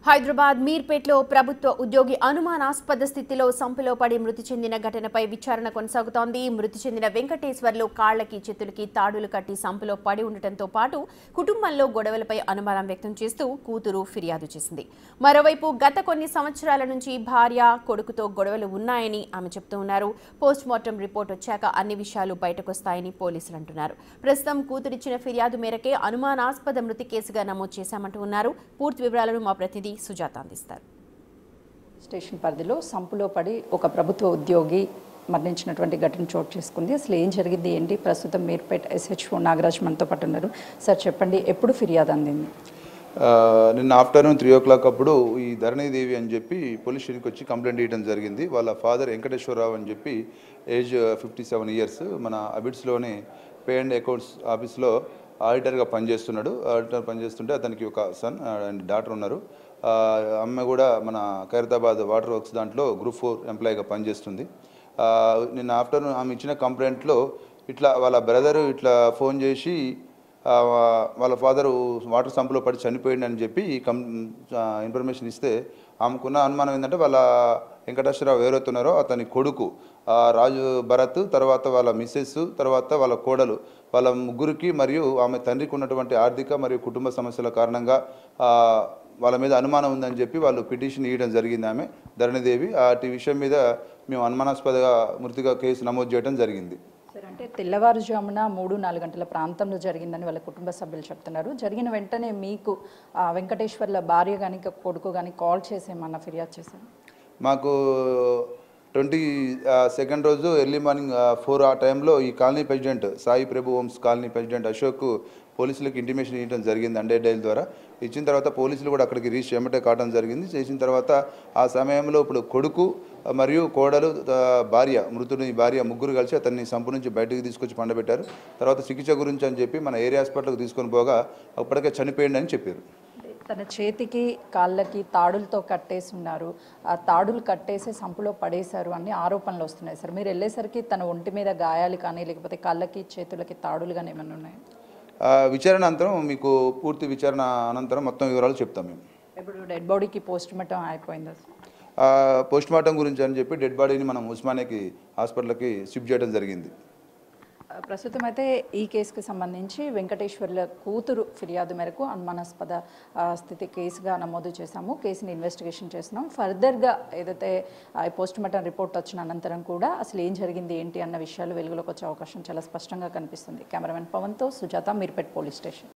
హైదరాబాద్ మీర్పేట్లో ప్రభుత్వ ఉద్యోగి అనుమానాస్పద స్థితిలో సంపులో పడి మృతి చెందిన ఘటనపై విచారణ కొనసాగుతోంది. మృతి చెందిన వెంకటేశ్వర్లు కాళ్లకి చేతులకి తాడులు కట్టి సంపులో పడి ఉండటంతో పాటు కుటుంబంలో గొడవలపై అనుమానం వ్యక్తం చేస్తూ కూతురు ఫిర్యాదు చేసింది. మరోవైపు గత కొన్ని సంవత్సరాల నుంచి భార్య కొడుకుతో గొడవలు ఉన్నాయని ఆమె చెబుతూ ఉన్నారు. పోస్టుమార్టం రిపోర్ట్ వచ్చాక అన్ని విషయాలు బయటకొస్తాయని పోలీసులు అంటున్నారు. ప్రస్తుతం కూతురిచ్చిన ఫిర్యాదు మేరకే అనుమానాస్పద మృతి కేసుగా నమోదు చేశామంటూ ఉన్నారు. పూర్తి వివరాలను మా ప్రతినిధి సుజాత అందిస్తారు. స్టేషన్ పరిధిలో సంపులో పడి ఒక ప్రభుత్వ ఉద్యోగి మరణించినటువంటి ఘటన చోటు చేసుకుంది. అసలు ఏం జరిగింది ఏంటి? ప్రస్తుతం మీర్పేట్ SHO నాగరాజ్ మనతో పాటు ఉన్నారు. సార్ చెప్పండి, ఎప్పుడు ఫిర్యాదు అందింది? నిన్న ఆఫ్టర్నూన్ 3 o'clock అప్పుడు ఈ ధరణీదేవి అని చెప్పి పోలీస్ స్టేషన్కి వచ్చి కంప్లైంట్ చేయడం జరిగింది. వాళ్ళ ఫాదర్ వెంకటేశ్వరరావు అని చెప్పి ఏజ్ 57 years, మన అబిడ్స్లోని పే అండ్ అకౌంట్స్ ఆఫీస్లో ఆడిటర్గా పనిచేస్తున్నాడు. ఆడిటర్ పనిచేస్తుంటే అతనికి ఒక సన్ అండ్ డాటర్ ఉన్నారు. అమ్మ కూడా మన ఖైరతాబాద్ వాటర్ వర్క్స్ దాంట్లో Group 4 ఎంప్లాయీగా పనిచేస్తుంది. నిన్న ఆఫ్టర్నూన్ ఆమె ఇచ్చిన కంప్లైంట్లో ఇట్లా వాళ్ళ బ్రదరు ఇట్లా ఫోన్ చేసి వాళ్ళ ఫాదరు వాటర్ సంపులో పడి చనిపోయిందని చెప్పి ఇన్ఫర్మేషన్ ఇస్తే ఆమెకున్న అనుమానం ఏంటంటే వాళ్ళ వెంకటేశ్వరరావు ఎవరైతున్నారో అతని కొడుకు రాజు భరత్, తర్వాత వాళ్ళ మిస్సెస్, తర్వాత వాళ్ళ కోడలు, వాళ్ళ ముగ్గురికి మరియు ఆమె తండ్రికి ఉన్నటువంటి ఆర్థిక మరియు కుటుంబ సమస్యల కారణంగా వాళ్ళ మీద అనుమానం ఉందని చెప్పి వాళ్ళు పిటిషన్ ఇవ్వడం జరిగింది. ఆమె ధరణిదేవి అటు విషయం మీద మేము అనుమానాస్పదగా మృతిగా కేసు నమోదు చేయడం జరిగింది. సార్, అంటే తెల్లవారుజామున 3-4 గంటల ప్రాంతంలో జరిగిందని వాళ్ళ కుటుంబ సభ్యులు చెప్తున్నారు. జరిగిన వెంటనే మీకు వెంకటేశ్వర్ల భార్య కానీ కొడుకు కానీ కాల్ చేసి ఏమన్నా ఫిర్యాదు చేశారు? మాకు 22nd రోజు ఎర్లీ మార్నింగ్ 4 ఆ టైంలో ఈ కాలనీ ప్రెసిడెంట్ సాయి ప్రభు హోమ్స్ కాలనీ ప్రెసిడెంట్ అశోక్ పోలీసులకు ఇంటిమేషన్ ఇవ్వడం జరిగింది. అండర్ డైల్ ద్వారా ఇచ్చిన తర్వాత పోలీసులు కూడా అక్కడికి రీచ్ ఎమ్మటే కావడం జరిగింది. చేసిన తర్వాత ఆ సమయంలో ఇప్పుడు కొడుకు మరియు కోడలు, మృతుని భార్య ముగ్గురు కలిసి అతన్ని సంపు నుంచి బయటకు తీసుకొచ్చి పండబెట్టారు. తర్వాత చికిత్స గురించి అని చెప్పి మన ఏరియా హాస్పిటల్కి తీసుకొని పోగా అప్పటికే చనిపోయింది అని చెప్పారు. తన చేతికి కాళ్ళకి తాడులతో కట్టేసి ఉన్నారు. ఆ తాడులు కట్టేసి సంపులో పడేశారు అని ఆరోపణలు వస్తున్నాయి. సార్, మీరు వెళ్ళేసరికి తన ఒంటి మీద గాయాలు కానీ లేకపోతే కాళ్ళకి చేతులకి తాడులు కానీ ఏమైనా ఉన్నాయి? విచారణ అనంతరం మీకు పూర్తి విచారణ అనంతరం మొత్తం వివరాలు చెప్తాం. మేము ఇప్పుడు డెడ్ బాడీకి పోస్టుమార్టం అయిపోయిందా? పోస్టుమార్టం గురించి అని చెప్పి డెడ్ బాడీని మనం ఉస్మానియాకి హాస్పిటల్కి షిఫ్ట్ చేయడం జరిగింది. ప్రస్తుతం అయితే ఈ కేసుకి సంబంధించి వెంకటేశ్వర్ల కూతురు ఫిర్యాదు మేరకు అనుమానాస్పద స్థితి కేసుగా నమోదు చేశాము. కేసుని ఇన్వెస్టిగేషన్ చేస్తున్నాం. ఫర్దర్గా ఏదైతే పోస్టుమార్టం రిపోర్ట్ వచ్చిన అనంతరం కూడా అసలు ఏం జరిగింది ఏంటి అన్న విషయాలు వెలుగులోకి వచ్చే అవకాశం చాలా స్పష్టంగా కనిపిస్తుంది. కెమెరామెన్ పవన్తో సుజాత, మీర్పేట్ పోలీస్ స్టేషన్.